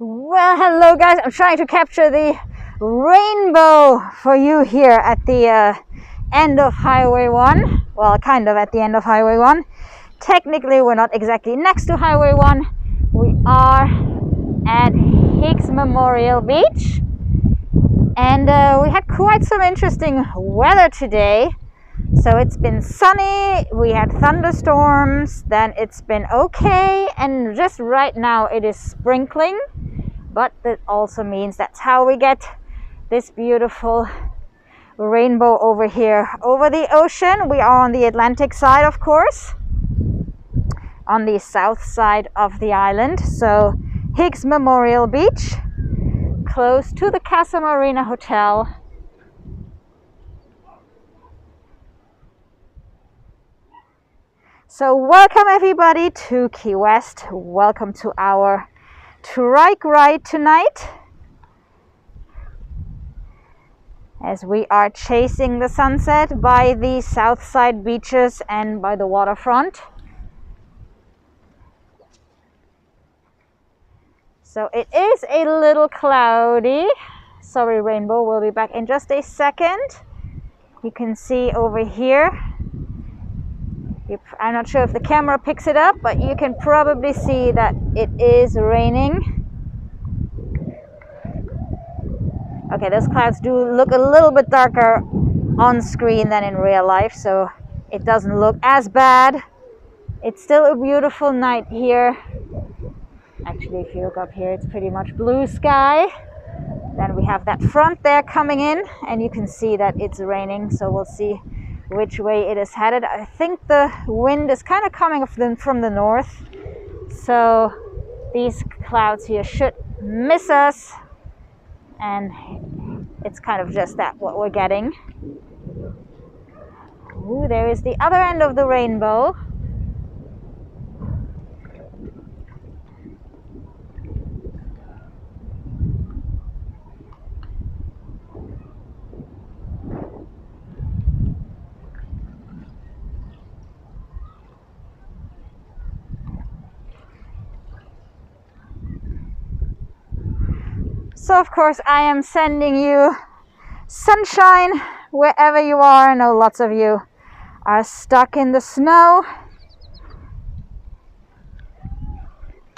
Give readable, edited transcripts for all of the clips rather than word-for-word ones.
Well, hello guys. I'm trying to capture the rainbow for you here at the end of Highway 1. Well, kind of at the end of Highway 1. Technically, we're not exactly next to Highway 1. We are at Higgs Beach. And we had quite some interesting weather today. So it's been sunny, we had thunderstorms, then it's been okay, and just right now it is sprinkling. But that also means that's how we get this beautiful rainbow over here over the ocean. We are on the Atlantic side, of course, on the south side of the island. So Higgs Beach, close to the Casa Marina hotel. So welcome everybody to Key West. Welcome to our trike ride tonight, as we are chasing the sunset by the south side beaches and by the waterfront. So it is a little cloudy. Sorry, rainbow, we'll be back in just a second. You can see over here, I'm not sure if the camera picks it up, but you can probably see that it is raining. Okay, those clouds do look a little bit darker on screen than in real life, so it doesn't look as bad. It's still a beautiful night here. Actually, if you look up here, it's pretty much blue sky. Then we have that front there coming in, and you can see that it's raining, so we'll see which way it is headed. I think the wind is kind of coming from the north, so these clouds here should miss us, and it's kind of just that what we're getting. Ooh, there is the other end of the rainbow. So of course I am sending you sunshine wherever you are. I know lots of you are stuck in the snow.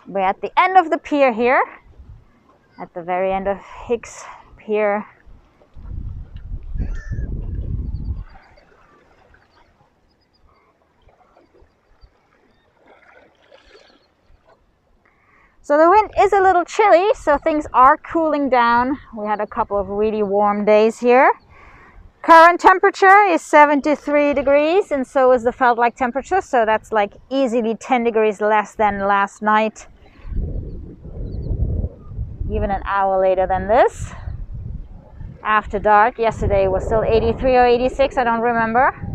We're at the end of the pier here, at the very end of Higgs Pier. So the wind is a little chilly, so things are cooling down. We had a couple of really warm days here. Current temperature is 73 degrees, and so is the felt like temperature, so that's like easily 10 degrees less than last night. Even an hour later than this. After dark, yesterday was still 83 or 86, I don't remember.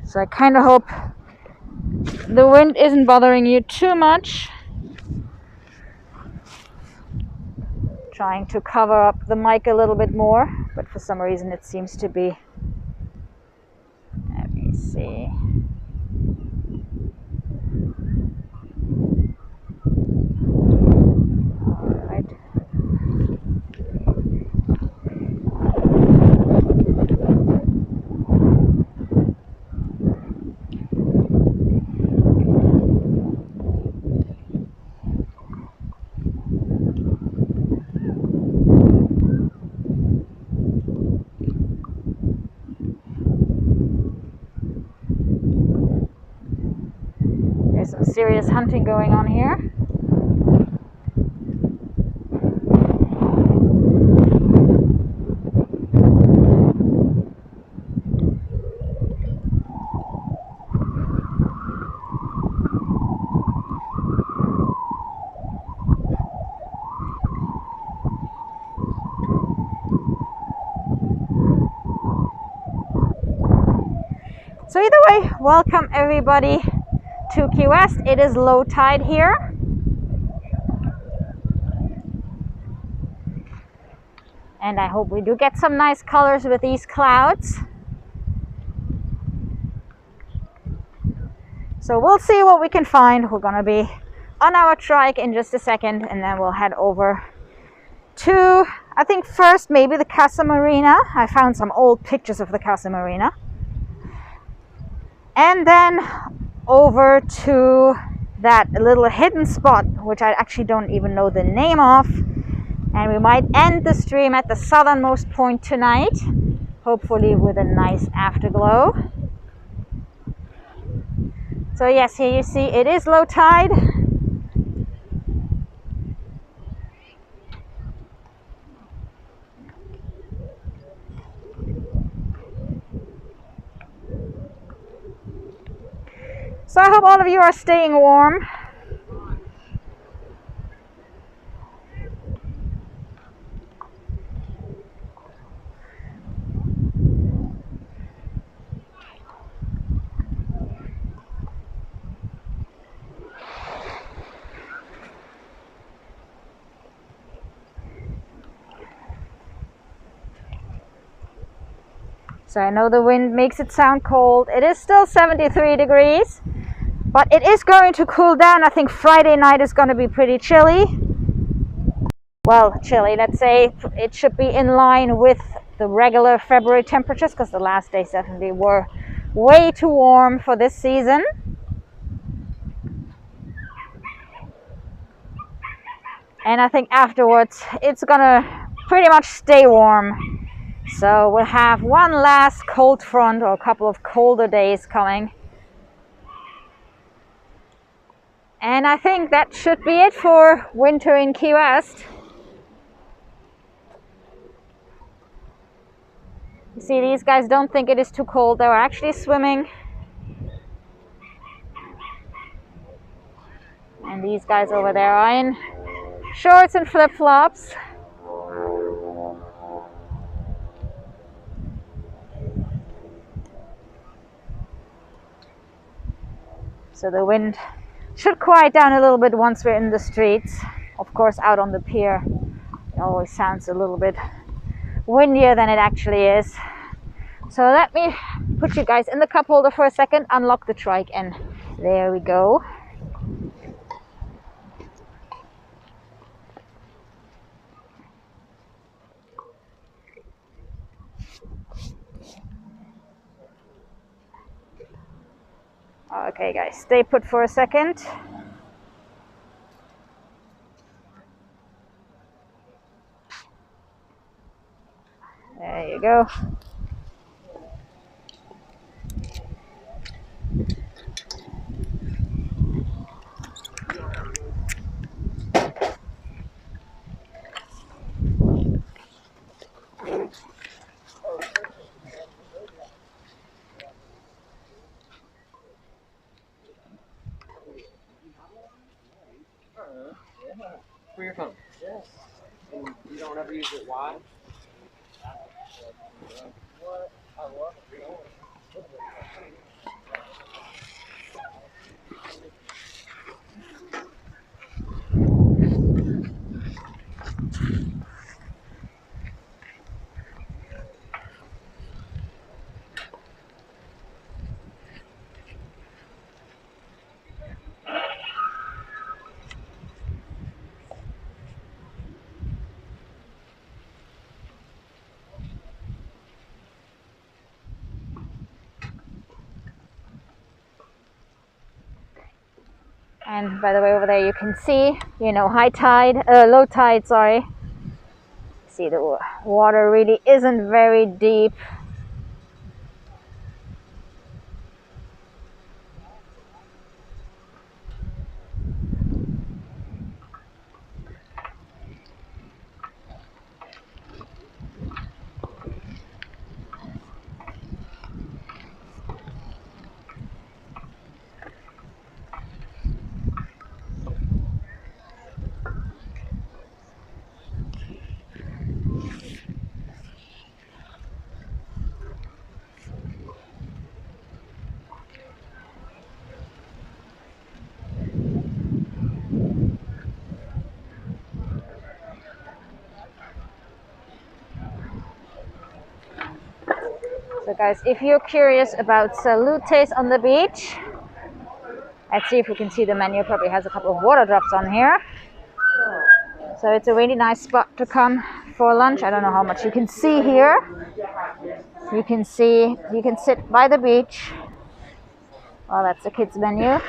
So I kind of hope the wind isn't bothering you too much. Trying to cover up the mic a little bit more, but for some reason it seems to be. Let me see. All right. There's some serious hunting going on here. So either way, welcome everybody to Key West. It is low tide here. And I hope we do get some nice colors with these clouds. So we'll see what we can find. We're gonna be on our trike in just a second, and then we'll head over to, I think first maybe the Casa Marina. I found some old pictures of the Casa Marina. And then over to that little hidden spot, which I actually don't even know the name of. And we might end the stream at the southernmost point tonight, hopefully with a nice afterglow. So yes, here you see it is low tide. So I hope all of you are staying warm. So I know the wind makes it sound cold. It is still 73 degrees, but it is going to cool down. I think Friday night is going to be pretty chilly. Well, chilly, let's say it should be in line with the regular February temperatures, because the last days definitely were way too warm for this season. And I think afterwards it's gonna pretty much stay warm. So we'll have one last cold front or a couple of colder days coming. And I think that should be it for winter in Key West. You see, these guys don't think it is too cold. They're actually swimming. And these guys over there are in shorts and flip-flops. So the wind should quiet down a little bit once we're in the streets. Of course, out on the pier, it always sounds a little bit windier than it actually is. So let me put you guys in the cup holder for a second, unlock the trike, and there we go. Okay guys, stay put for a second. There you go. For your phone. Yes. And you don't ever use it. Why? What? I love it. And by the way, over there you can see, high tide, low tide, sorry. See, the water really isn't very deep. Guys, if you're curious about salutes on the beach, let's see if we can see the menu. Probably has a couple of water drops on here. So it's a really nice spot to come for lunch. I don't know how much you can see here. You can sit by the beach. Well, that's the kids menu.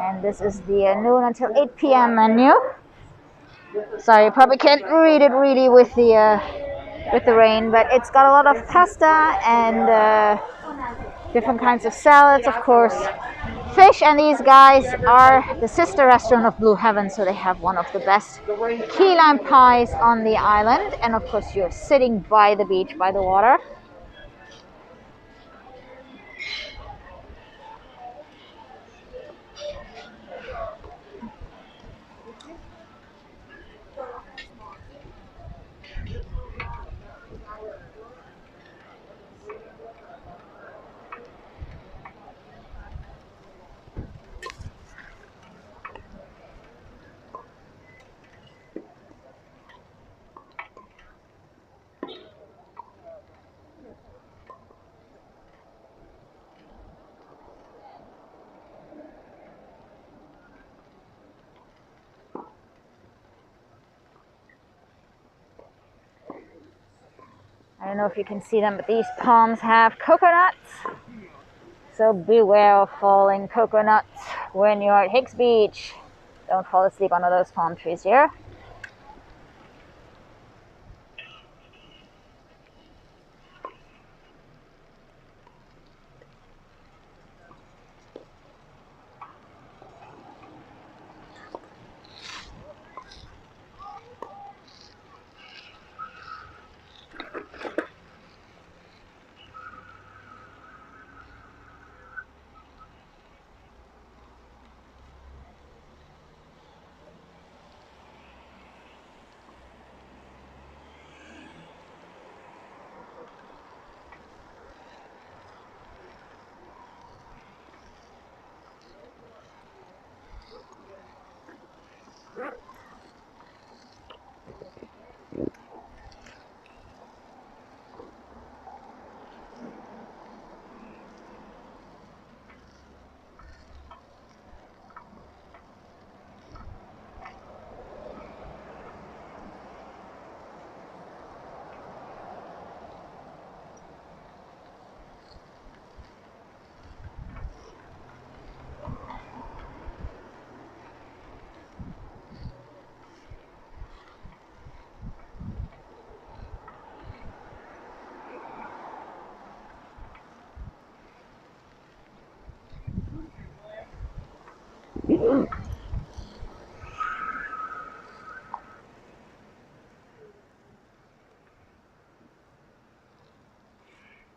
And this is the noon until 8 p.m. menu. Sorry, you probably can't read it really with the rain, but it's got a lot of pasta and different kinds of salads, of course, fish, and these guys are the sister restaurant of Blue Heaven, so they have one of the best key lime pies on the island. And of course, you're sitting by the beach, by the water. I don't know if you can see them, but these palms have coconuts. So beware of falling coconuts when you're at Higgs Beach. Don't fall asleep under those palm trees here.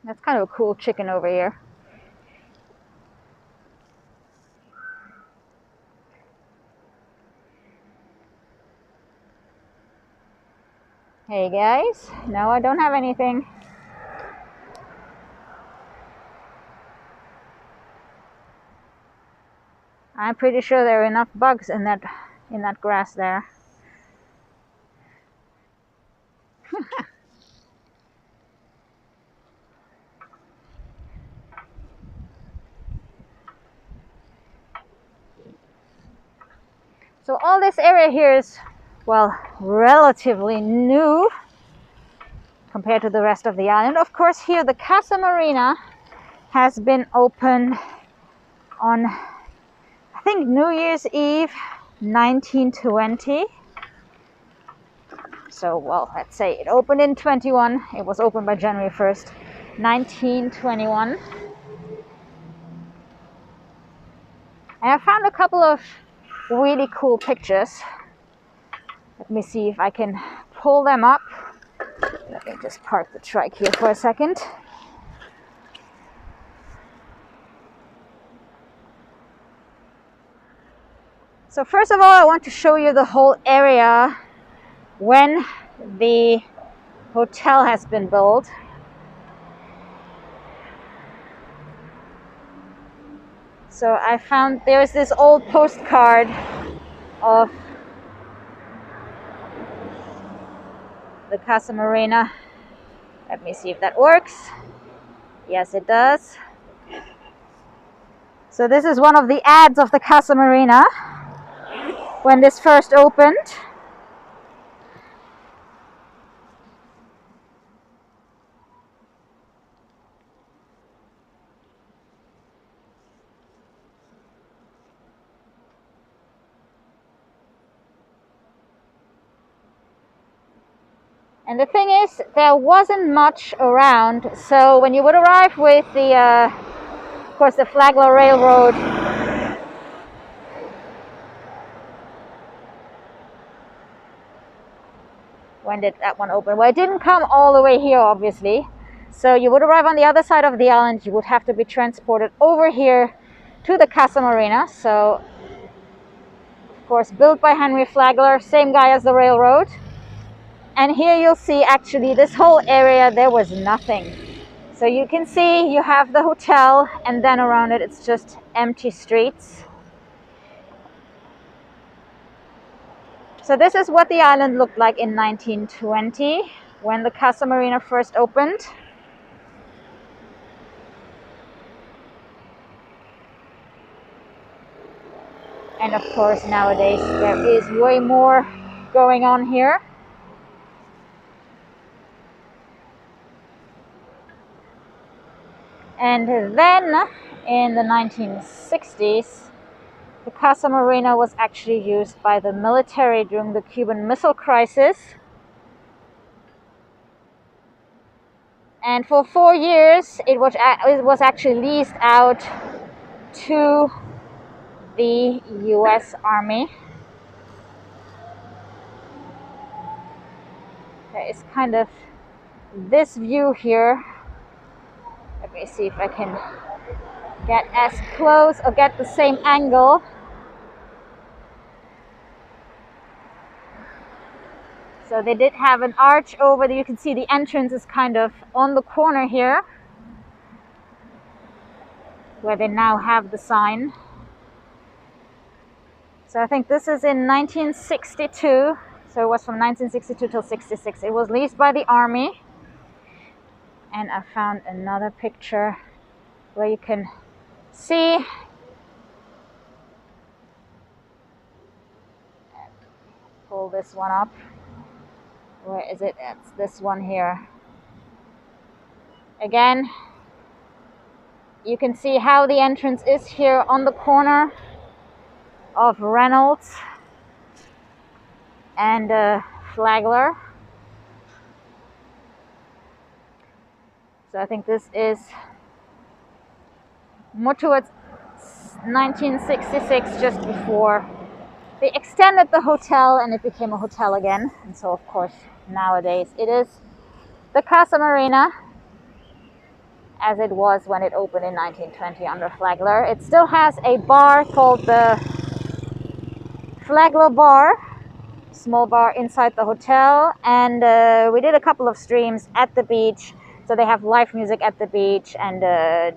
That's kind of a cool chicken over here. Hey guys, no, I don't have anything. I'm pretty sure there are enough bugs in that grass there. So all this area here is, well, relatively new compared to the rest of the island. Of course, here the Casa Marina has been open on, I think, New Year's Eve 1920. So, well, let's say it opened in 21. It was opened by January 1st, 1921. And I found a couple of really cool pictures. Let me see if I can pull them up. Let me just park the trike here for a second. So first of all, I want to show you the whole area when the hotel has been built. So I found there's this old postcard of the Casa Marina. Let me see if that works. Yes, it does. So this is one of the ads of the Casa Marina when this first opened. And the thing is, there wasn't much around, so when you would arrive with the, of course, the Flagler Railroad, when did that one open? Well, it didn't come all the way here, obviously. So you would arrive on the other side of the island, you would have to be transported over here to the Casa Marina. So, of course, built by Henry Flagler, same guy as the railroad. And here you'll see actually this whole area, there was nothing. So you can see you have the hotel, and then around it it's just empty streets. So this is what the island looked like in 1920 when the Casa Marina first opened. And of course nowadays there is way more going on here. And then in the 1960s, the Casa Marina was actually used by the military during the Cuban Missile Crisis. And for 4 years, it was actually leased out to the US Army. There is kind of this view here. Let me see if I can get as close or get the same angle. So they did have an arch over there. You can see the entrance is kind of on the corner here, where they now have the sign. So I think this is in 1962. So it was from 1962 till 66. It was leased by the Army. And I found another picture where you can see. Pull this one up. Where is it? It's this one here. Again, you can see how the entrance is here on the corner of Reynolds and Flagler. So I think this is more towards 1966, just before they extended the hotel and it became a hotel again. And so of course nowadays it is the Casa Marina as it was when it opened in 1920 under Flagler. It still has a bar called the Flagler Bar, small bar inside the hotel, and we did a couple of streams at the beach. So they have live music at the beach and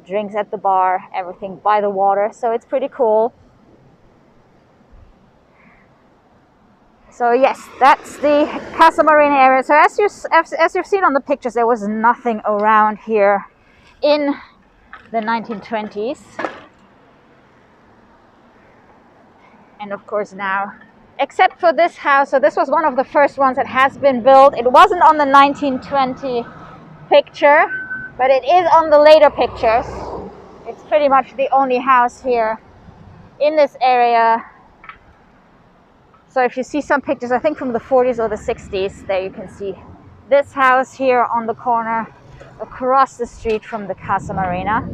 drinks at the bar, everything by the water. So it's pretty cool. So yes, that's the Casa Marina area. So as you've seen on the pictures, there was nothing around here in the 1920s. And of course now, except for this house, so this was one of the first ones that has been built. It wasn't on the 1920 picture, but it is on the later pictures. It's pretty much the only house here in this area. So if you see some pictures, I think from the 40s or the 60s, there you can see this house here on the corner across the street from the Casa Marina.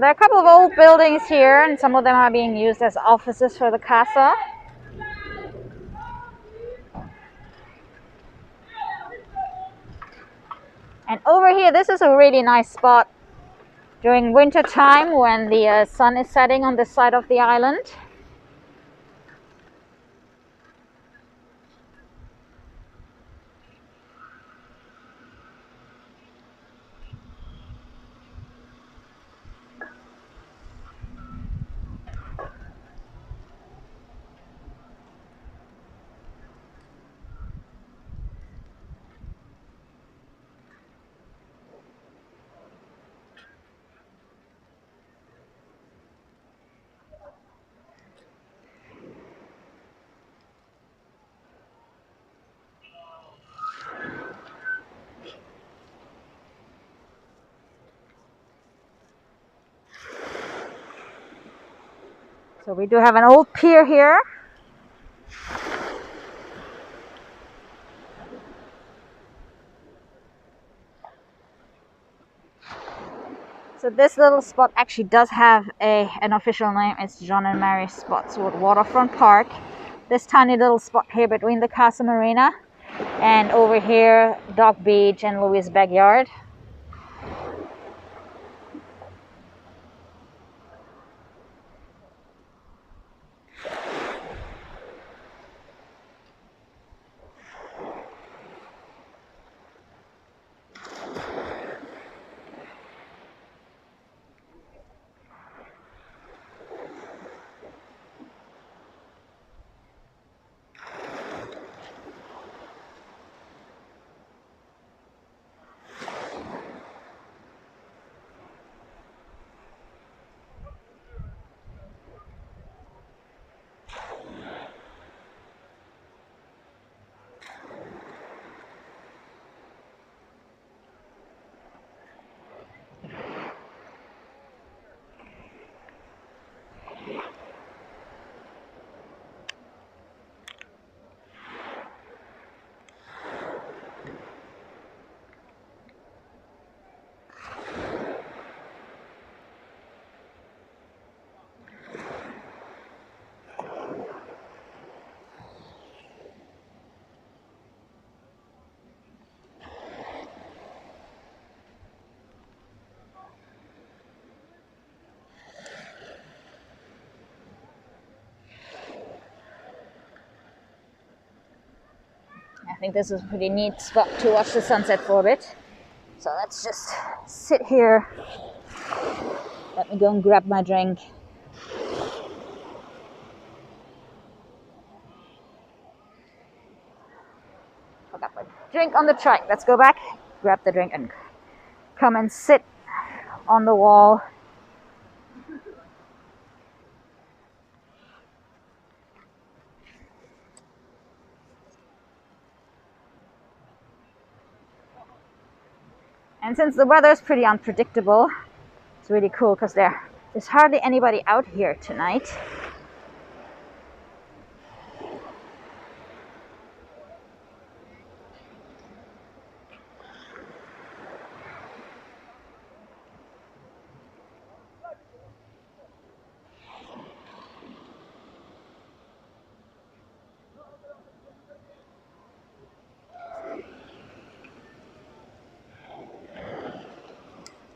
there are a couple of old buildings here, and some of them are being used as offices for the Casa. And over here, this is a really nice spot during winter time when the sun is setting on this side of the island. So we do have an old pier here. So this little spot actually does have an official name. It's John and Mary Spotswood Waterfront Park. This tiny little spot here between the Casa Marina and over here Dock Beach and Louie's backyard. I think this is a pretty neat spot to watch the sunset for a bit. So let's just sit here. Let me go and grab my drink. Forgot my drink on the track. Let's go back, grab the drink and come and sit on the wall. And since the weather is pretty unpredictable, it's really cool because there's hardly anybody out here tonight.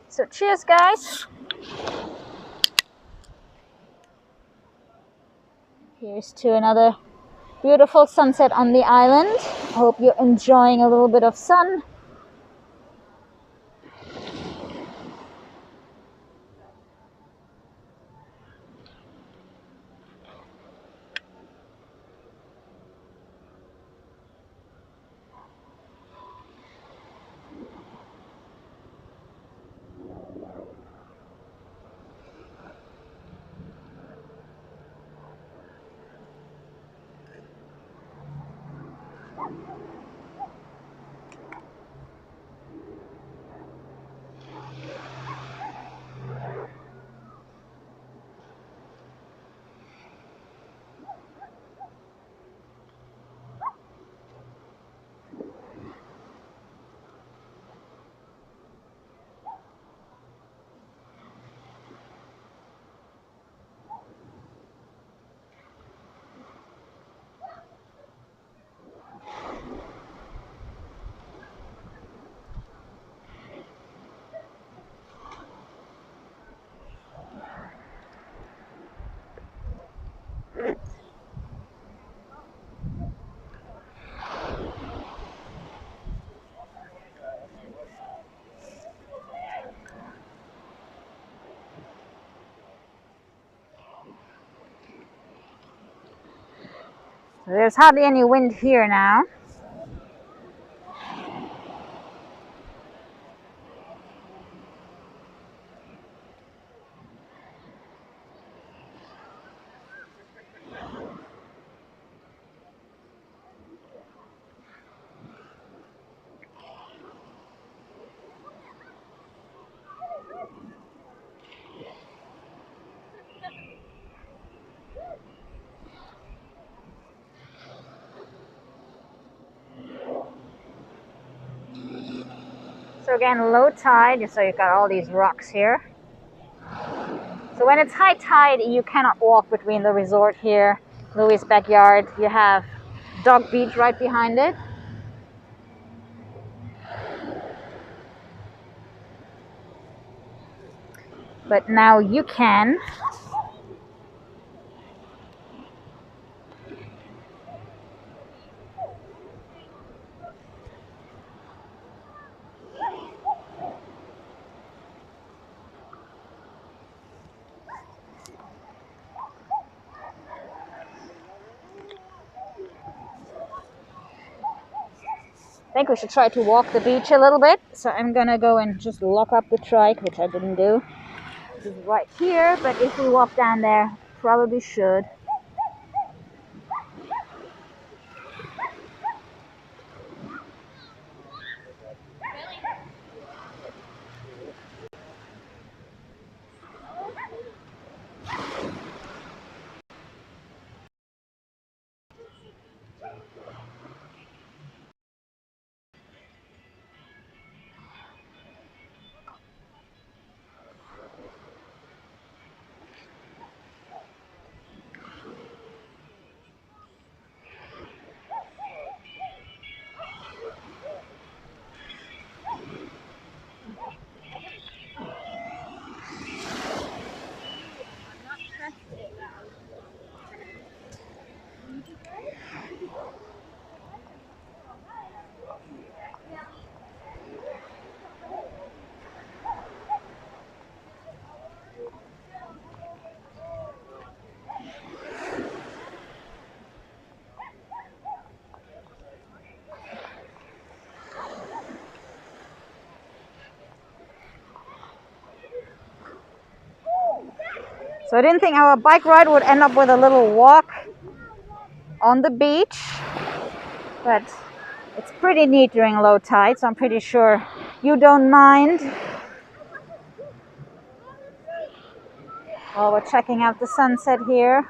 So cheers, guys. Here's to another beautiful sunset on the island. I hope you're enjoying a little bit of sun. There's hardly any wind here now. So again, low tide, so you've got all these rocks here. So when it's high tide, you cannot walk between the resort here, Louie's backyard. You have Dog Beach right behind it. But now you can. I think we should try to walk the beach a little bit. So I'm gonna go and just lock up the trike, which I didn't do. This is right here, but if we walk down there, probably should. So I didn't think our bike ride would end up with a little walk on the beach, but it's pretty neat during low tide, so I'm pretty sure you don't mind. While we're checking out the sunset here.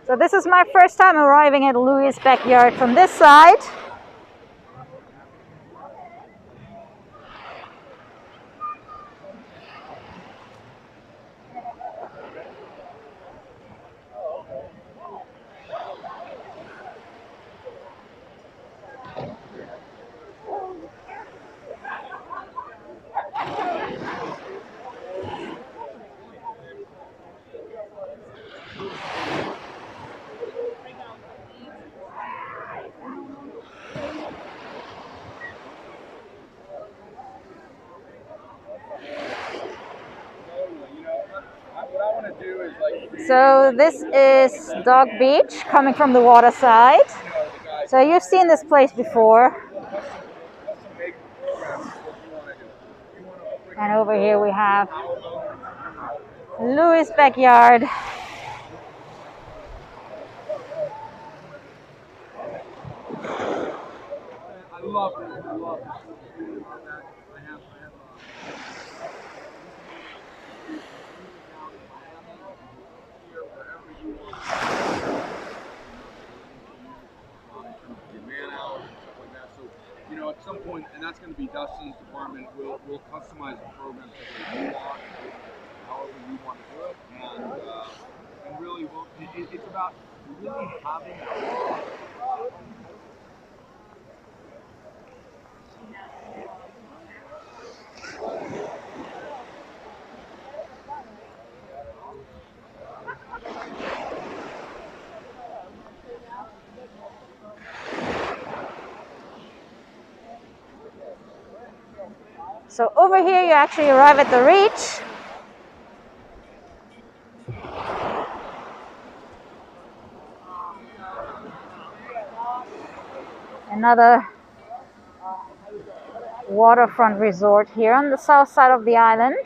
So this is my first time arriving at Louie's backyard from this side. So this is Dog Beach, coming from the water side. So you've seen this place before. And over here we have Louie's backyard. I love it. I love it. At some point, and that's going to be Dustin's department, we'll customize the program to you want, however you want to do it, and really, it's about So over here you actually arrive at the reach. Another waterfront resort here on the south side of the island.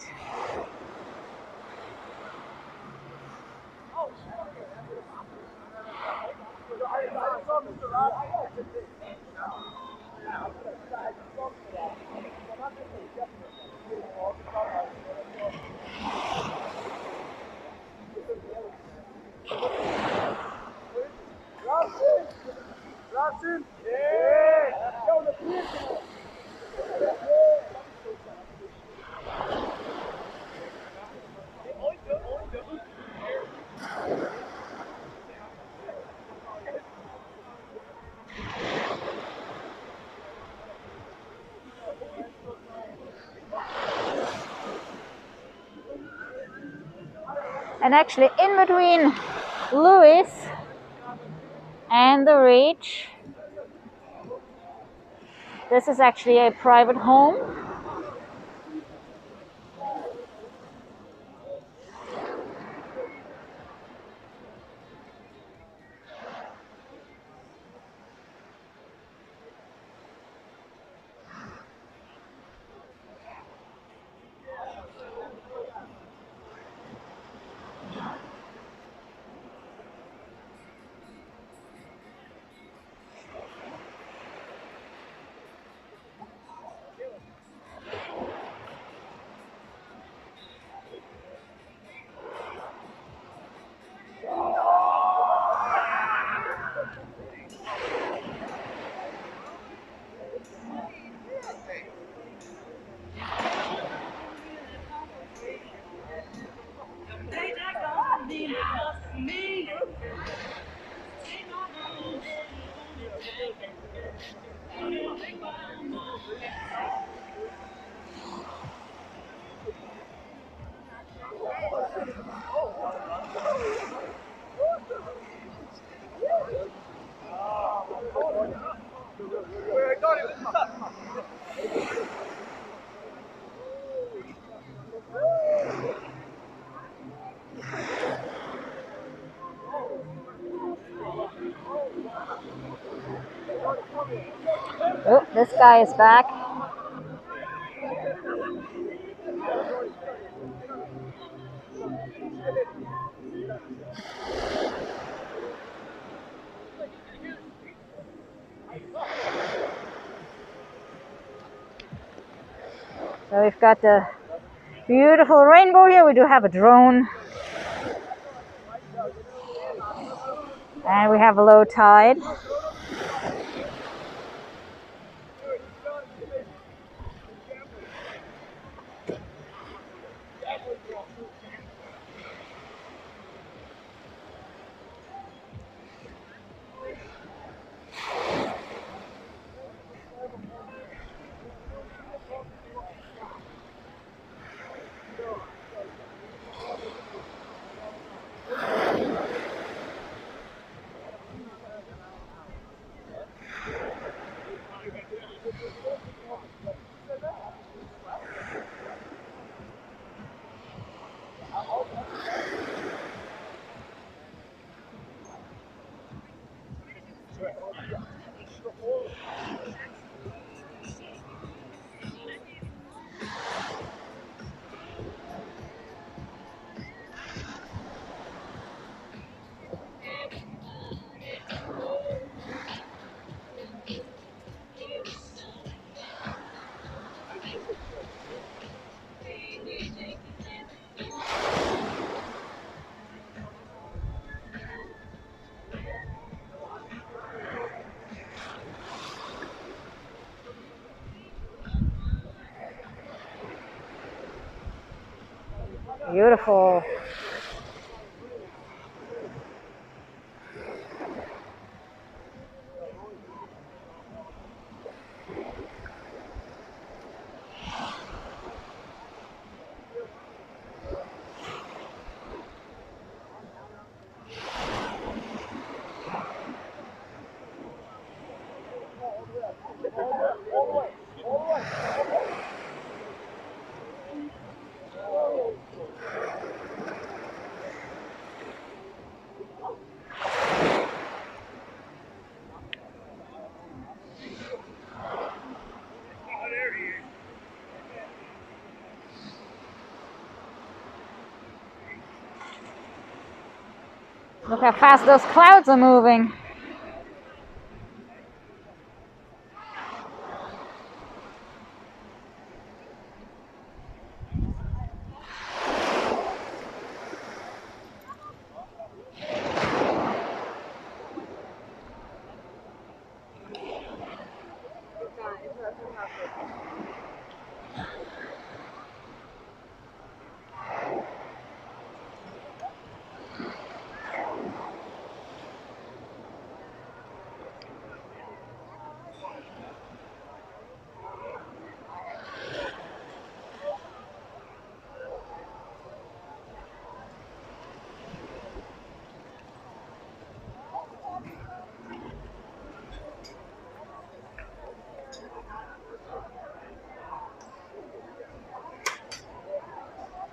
And actually in between Louie and the reach, this is actually a private home. Oh, this guy is back. So we've got the beautiful rainbow here. We do have a drone. And we have a low tide. Beautiful. Look how fast those clouds are moving.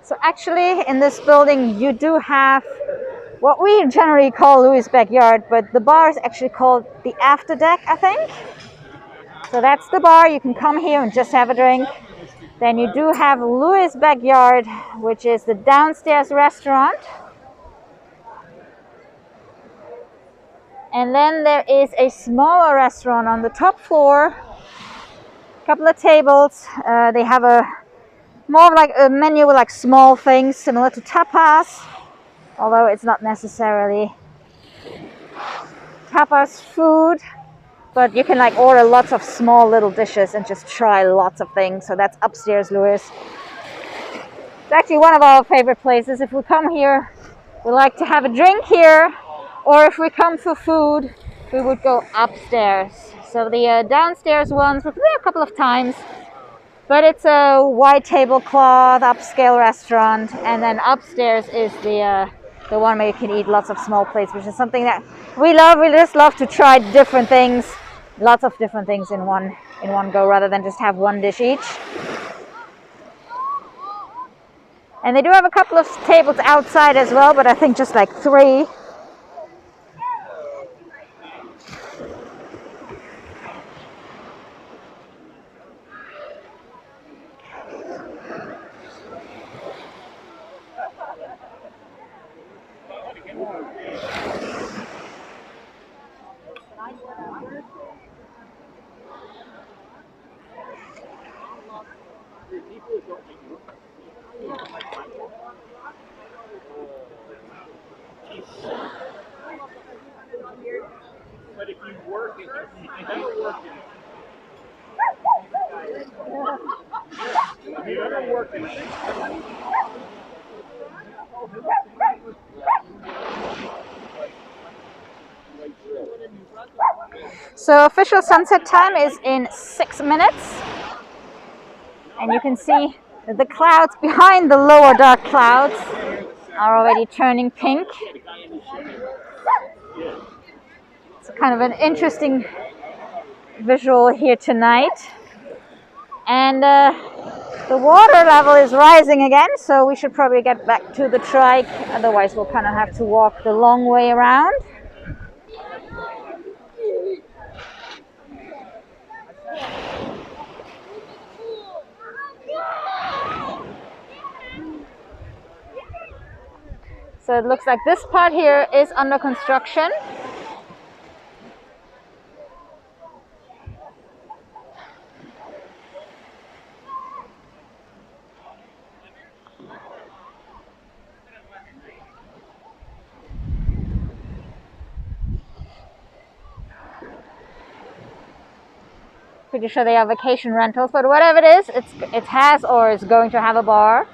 So actually in this building you do have what we generally call Louie's backyard, but the bar is actually called the after deck, I think. So that's the bar. You can come here and just have a drink. Then you do have Louie's backyard, which is the downstairs restaurant. And then there is a smaller restaurant on the top floor. A couple of tables. They have a more of like a menu with like small things similar to tapas, although it's not necessarily tapas food, but you can like order lots of small little dishes and just try lots of things. So that's upstairs, Louis. It's actually one of our favorite places. If we come here, we like to have a drink here, or if we come for food, we would go upstairs. So the downstairs ones, we've been there a couple of times, but it's a white tablecloth upscale restaurant, and then upstairs is the one where you can eat lots of small plates, which is something that we love. We just love to try different things, lots of different things in one go, rather than just have one dish each. And they do have a couple of tables outside as well, but I think just like 3. But if you work it, if you work it. If you ever work it. So official sunset time is in 6 minutes. And you can see that the clouds behind the lower dark clouds are already turning pink. It's kind of an interesting visual here tonight. And the water level is rising again, so we should probably get back to the trike. Otherwise we'll kind of have to walk the long way around. So it looks like this part here is under construction. Pretty sure they are vacation rentals, but whatever it is, it has or is going to have a bar.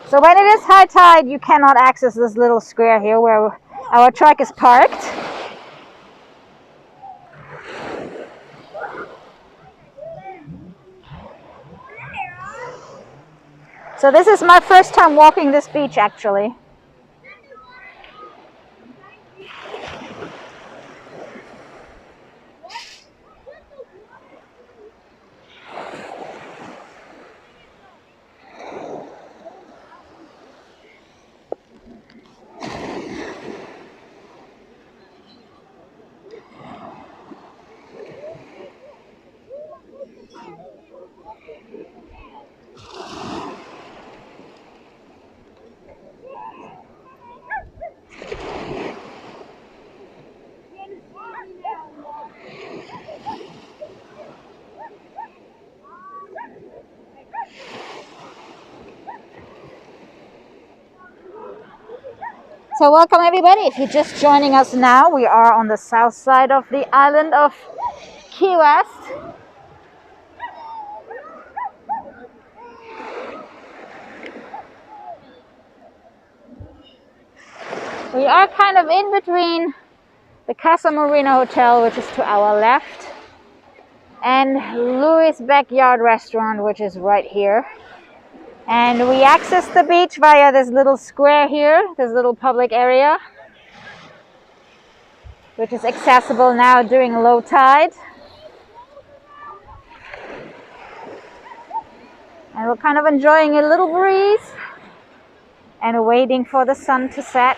So when it is high tide, you cannot access this little square here where our truck is parked. So this is my first time walking this beach, actually. So welcome everybody. If you're just joining us now, we are on the south side of the island of Key West. We are kind of in between the Casa Marina Hotel, which is to our left, and Louie's Backyard Restaurant, which is right here. And we access the beach via this little square here, this little public area, which is accessible now during low tide. And we're kind of enjoying a little breeze and waiting for the sun to set.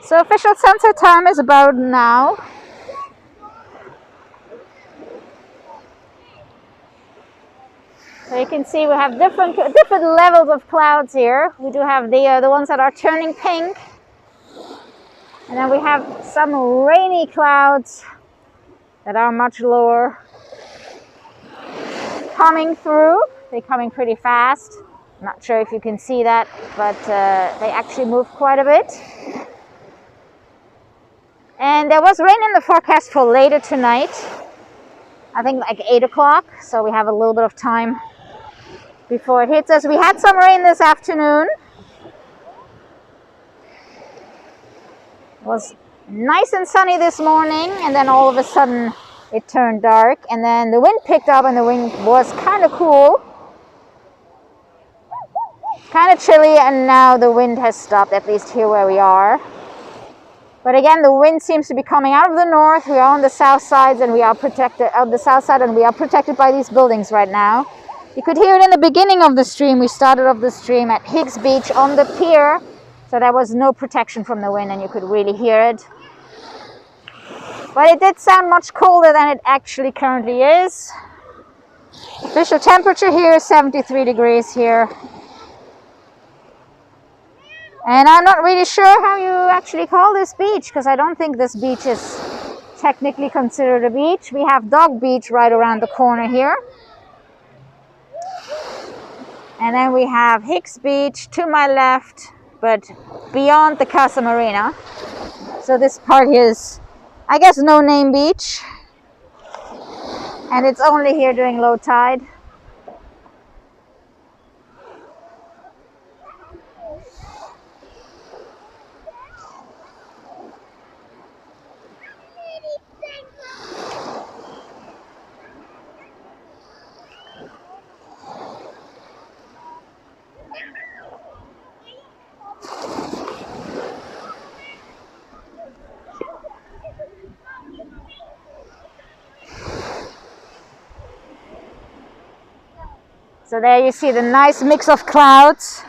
So official sunset time is about now. So you can see we have different levels of clouds here. We do have the ones that are turning pink, and then we have some rainy clouds that are much lower coming through. They're coming pretty fast. I'm not sure if you can see that, but they actually move quite a bit. And there was rain in the forecast for later tonight, I think like 8 o'clock, so we have a little bit of time before it hits us. We had some rain this afternoon. It was nice and sunny this morning, and then all of a sudden it turned dark, and then the wind picked up and the wind was kind of cool, kind of chilly, and now the wind has stopped, at least here where we are. But again, the wind seems to be coming out of the north. We are on the south side, and we are protected by these buildings right now. You could hear it in the beginning of the stream. We started off the stream at Higgs Beach on the pier, so there was no protection from the wind, and you could really hear it. But it did sound much colder than it actually currently is. Official temperature here is 73 degrees here. And I'm not really sure how you actually call this beach, because I don't think this beach is technically considered a beach. We have Dog Beach right around the corner here. And then we have Higgs Beach to my left, but beyond the Casa Marina. So this part here is, I guess, no name beach. And it's only here during low tide. So there you see the nice mix of clouds.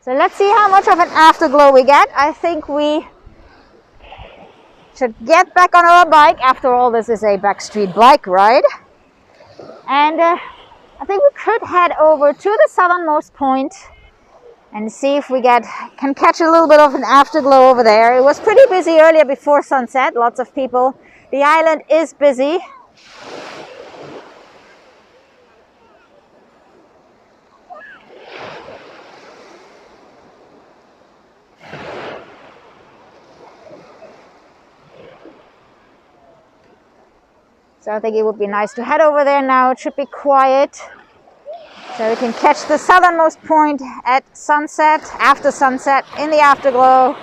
So let's see how much of an afterglow we get. I think we should get back on our bike. After all, this is a Backstreet bike ride. And I think we could head over to the southernmost point and see if we can catch a little bit of an afterglow over there. It was pretty busy earlier before sunset, lots of people. The island is busy. So I think it would be nice to head over there now. It should be quiet. So we can catch the southernmost point at sunset, after sunset, in the afterglow.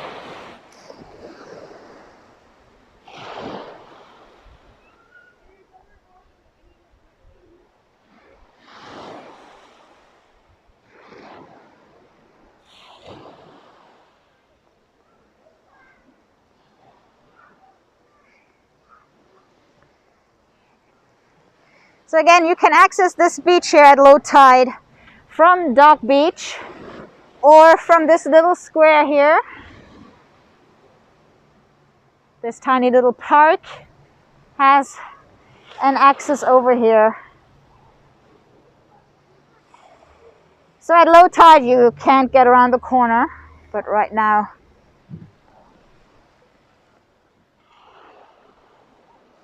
So again, you can access this beach here at low tide from Dock Beach or from this little square here. This tiny little park has an access over here. So at low tide you can't get around the corner, but right now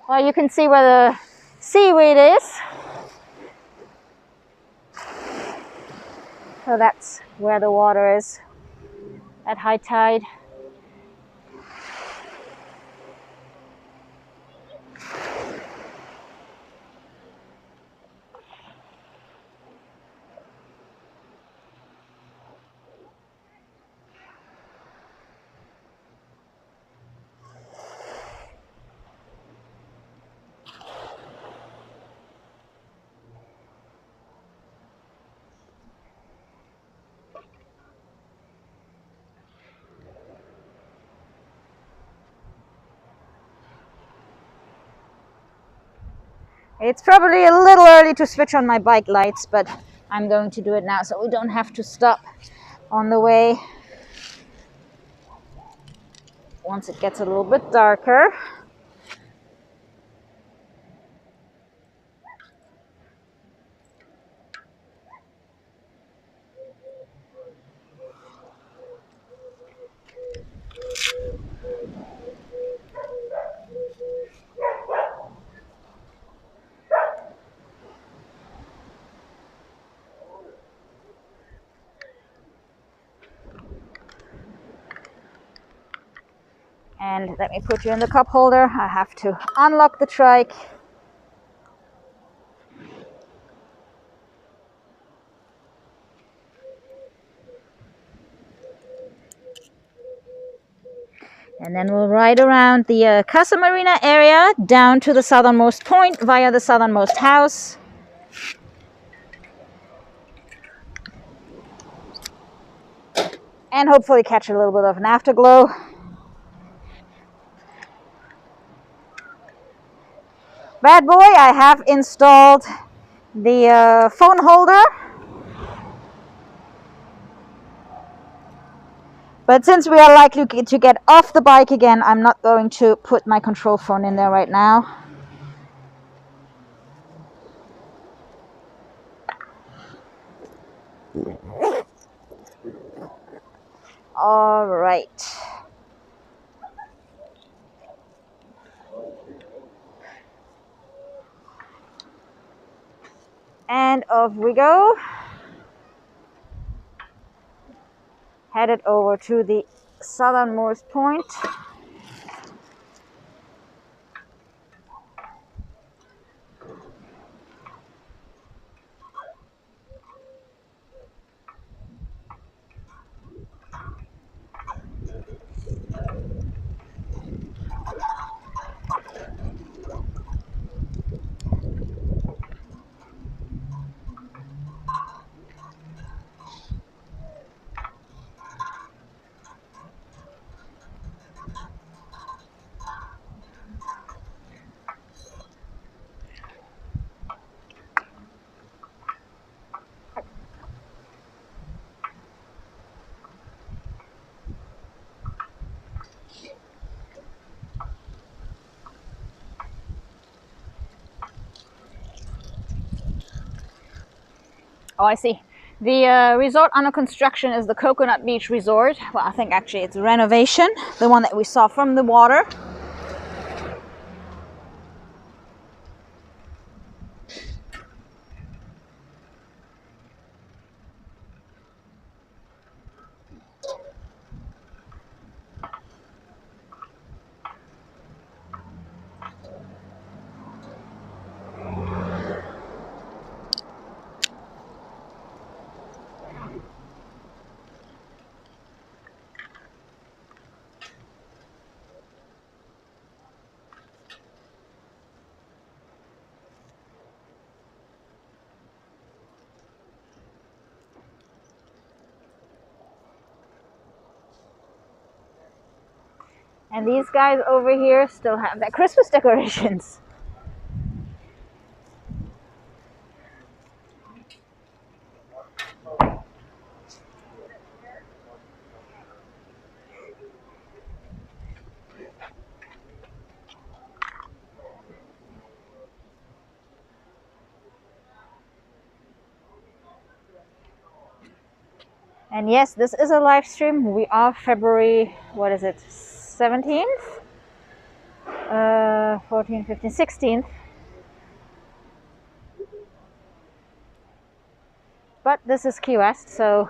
well, you can see where the seaweed is. So that's where the water is at high tide. It's probably a little early to switch on my bike lights, but I'm going to do it now so we don't have to stop on the way once it gets a little bit darker. And let me put you in the cup holder. I have to unlock the trike. And then we'll ride around the Casa Marina area down to the southernmost point via the southernmost house. And hopefully catch a little bit of an afterglow. Bad boy, I have installed the phone holder. But since we are likely to get off the bike again, I'm not going to put my control phone in there right now. All right. And off we go. Headed over to the southernmost point. Oh, I see. The resort under construction is the Coconut Beach Resort. Well, I think actually it's renovation, the one that we saw from the water. And these guys over here still have their Christmas decorations. And yes, this is a live stream. We are February, what is it, 17th? 14th, 15th, 16th. But this is Key West, so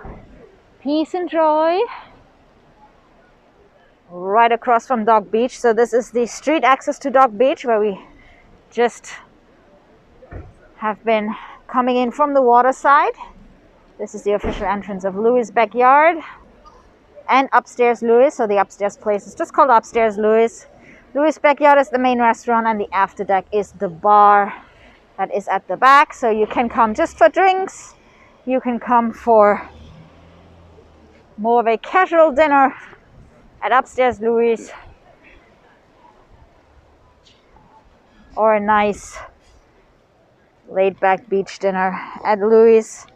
peace and joy. Right across from Dog Beach. So this is the street access to Dog Beach, where we just have been coming in from the water side. This is the official entrance of Louie's backyard. And upstairs Louie, so the upstairs place is just called upstairs Louie's. Louie's backyard is the main restaurant, and the after deck is the bar that is at the back. So you can come just for drinks, you can come for more of a casual dinner at upstairs Louie's, or a nice laid back beach dinner at Louie's.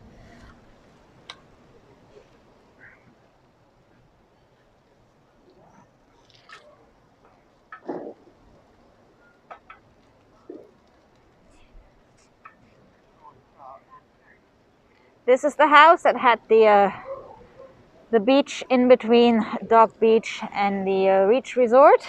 This is the house that had the beach in between Dog Beach and the Reach Resort.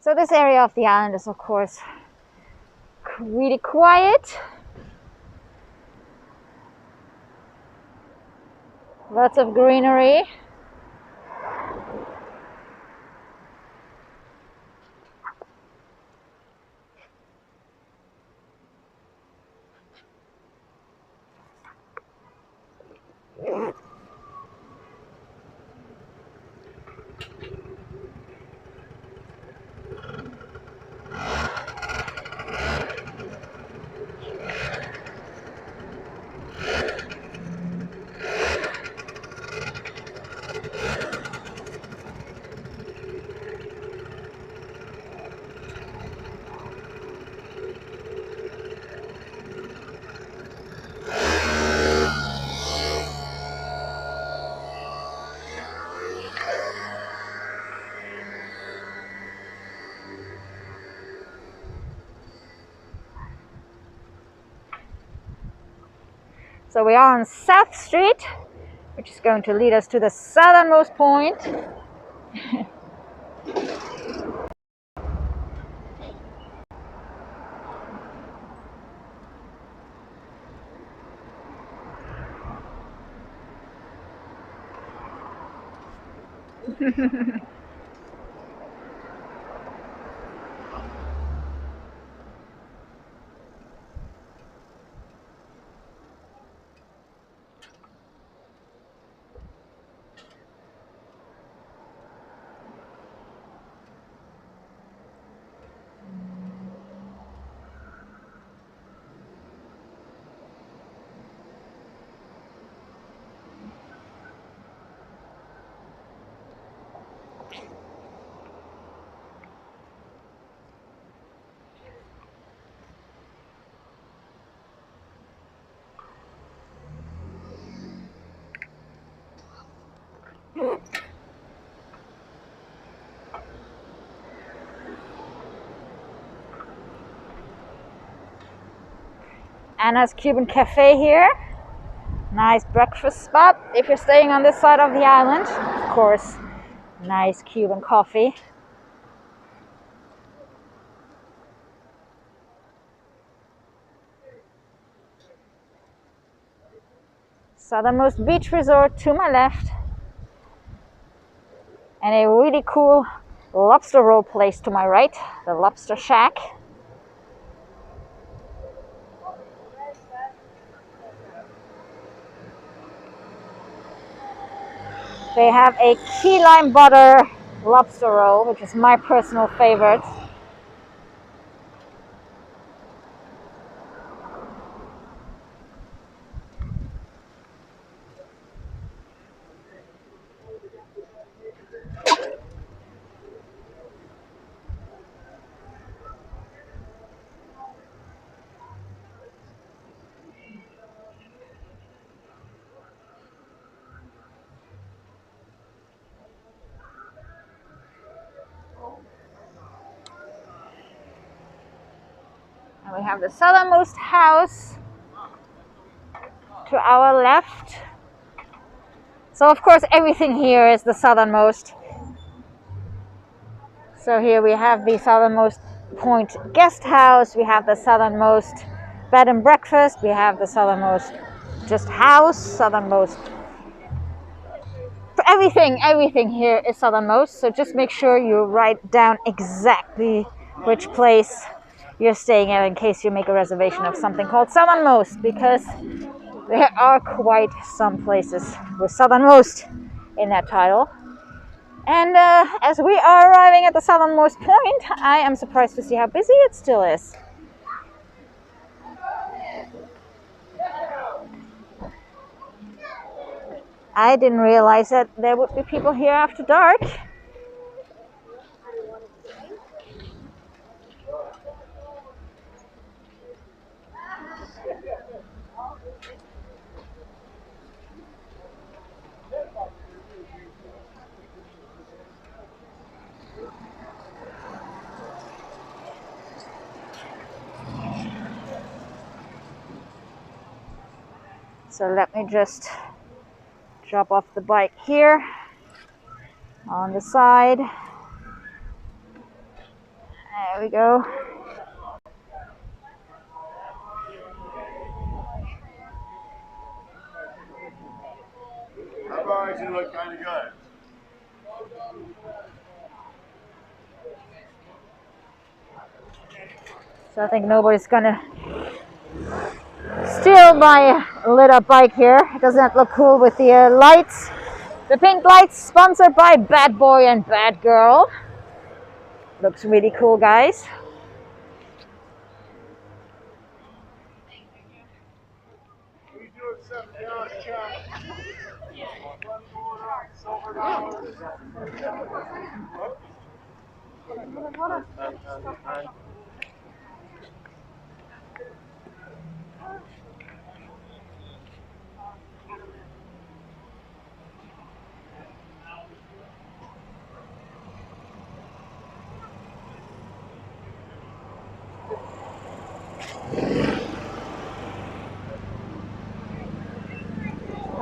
So this area of the island is of course really quiet. Lots of greenery. So we are on South Street, which is going to lead us to the southernmost point. Anna's Cuban Cafe here. Nice breakfast spot if you're staying on this side of the island. Of course, nice Cuban coffee. Southernmost Beach Resort to my left. And a really cool lobster roll place to my right, the Lobster Shack. They have a key lime butter lobster roll, which is my personal favorite. And we have the southernmost house to our left. So of course everything here is the southernmost. So here we have the southernmost point guest house, we have the southernmost bed and breakfast, we have the southernmost just house, southernmost. Everything here is southernmost. So just make sure you write down exactly which place you're staying at in case you make a reservation of something called southernmost, because there are quite some places with southernmost in that title. And as we are arriving at the southernmost point, I am surprised to see how busy it still is. I didn't realize that there would be people here after dark. So let me just drop off the bike here on the side. There we go. That bar actually looked kind of good. So I think nobody's gonna steal my lit up bike here. Doesn't that look cool with the lights? The pink lights, sponsored by Bad Boy and Bad Girl. Looks really cool, guys. We do accept cash, check. Silver dollars.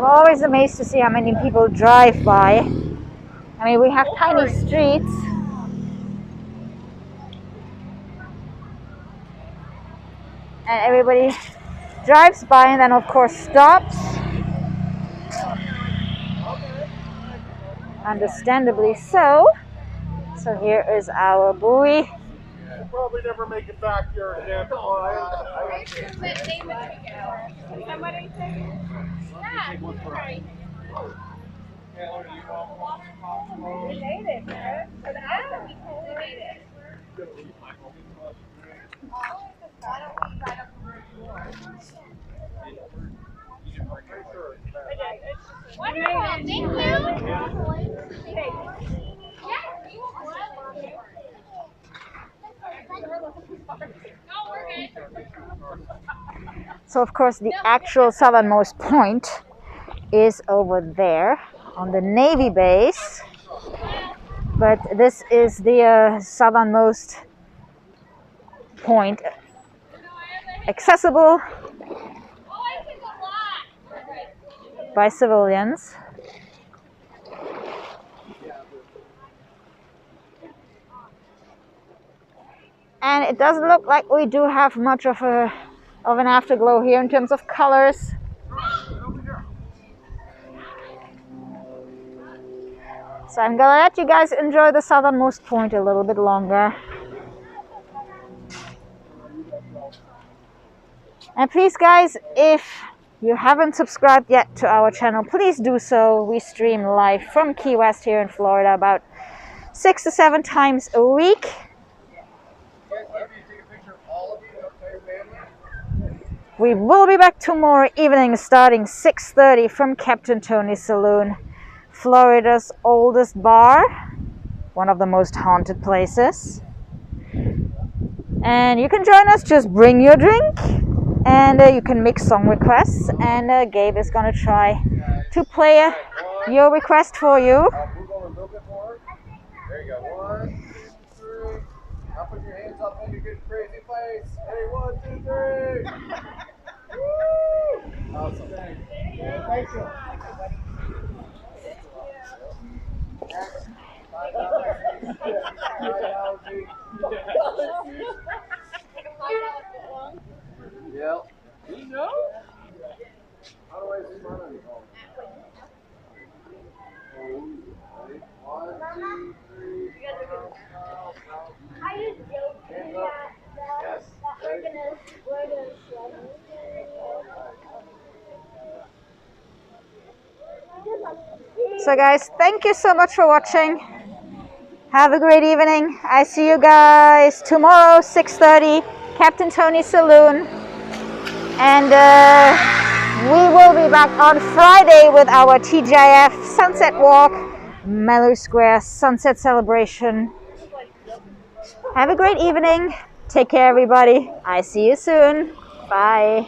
I'm always amazed to see how many people drive by. I mean, we have tiny streets. And everybody drives by and then of course stops. Understandably so. So here is our buoy. We'll probably never make it back here again. Wonderful, thank you. So of course the actual southernmost point is over there on the Navy base, but this is the southernmost point accessible by civilians. And it doesn't look like we do have much of an afterglow here in terms of colors. So I'm gonna let you guys enjoy the southernmost point a little bit longer. And please guys, if you haven't subscribed yet to our channel, please do so. We stream live from Key West here in Florida about 6 to 7 times a week. We will be back tomorrow evening starting 6:30 from Captain Tony's Saloon, Florida's oldest bar, one of the most haunted places. And you can join us, just bring your drink, and you can make song requests, and Gabe is gonna try to play your request for you. There you go. 1, 2, 3. Now put your hands up in your good crazy face. Hey, 1, 2, 3. Woo! Awesome. Thank you. Yep. You know? How do I zoom on it? 1, 2, 3. I just joking that we're gonna So guys, thank you so much for watching. Have a great evening. I see you guys tomorrow 6:30, Captain Tony's Saloon. And we will be back on Friday with our TGIF Sunset Walk, Mallory Square Sunset Celebration. Have a great evening. Take care everybody. I see you soon. Bye.